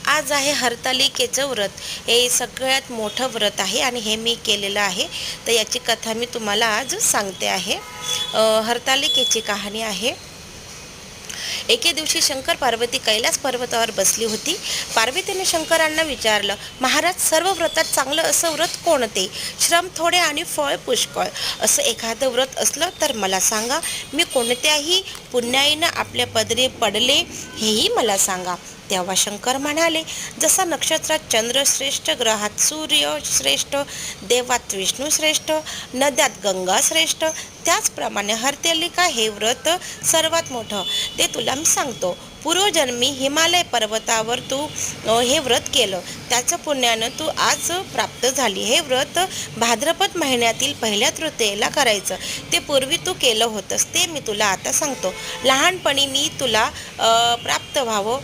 आज आहे हरतालिकेचं व्रत. हे सगळ्यात मोठं व्रत आहे आणि हे मी केलेलं आहे. तर याची कथा मी तुम्हाला आज सांगते आहे. हरतालिकेची कहाणी आहे. एके दिवशी शंकर पार्वती कैलास पर्वतावर बसली होती. पार्वतीने शंकरांना विचारलं, महाराज, सर्व व्रतात चांगलं असं व्रत कोणते? श्रम थोडे आणि फळ पुष्कळ असं एखादं व्रत असलं तर मला सांगा. मी कोणत्याही पुण्याईनं आपल्या पदरी पडले हेही मला सांगा. तेव्हा शंकर म्हणाले, जसा नक्षत्रात चंद्र श्रेष्ठ, ग्रहात सूर्य श्रेष्ठ, देवात विष्णू श्रेष्ठ, नद्यात गंगा श्रेष्ठ, त्याचप्रमाणे हरतालिका हे व्रत सर्वात मोठं. ते तुला मी सांगतो. पूर्वजन्मी हिमालय पर्वतावर तू हे व्रत केलं, त्याचं पुण्यानं तू आज प्राप्त झाली. हे व्रत भाद्रपद महिन्यातील पहिल्या तृतीयेला करायचं. ते पूर्वी तू केलं होतंस, ते मी तुला आता सांगतो. लहानपणी मी तुला प्राप्त व्हावं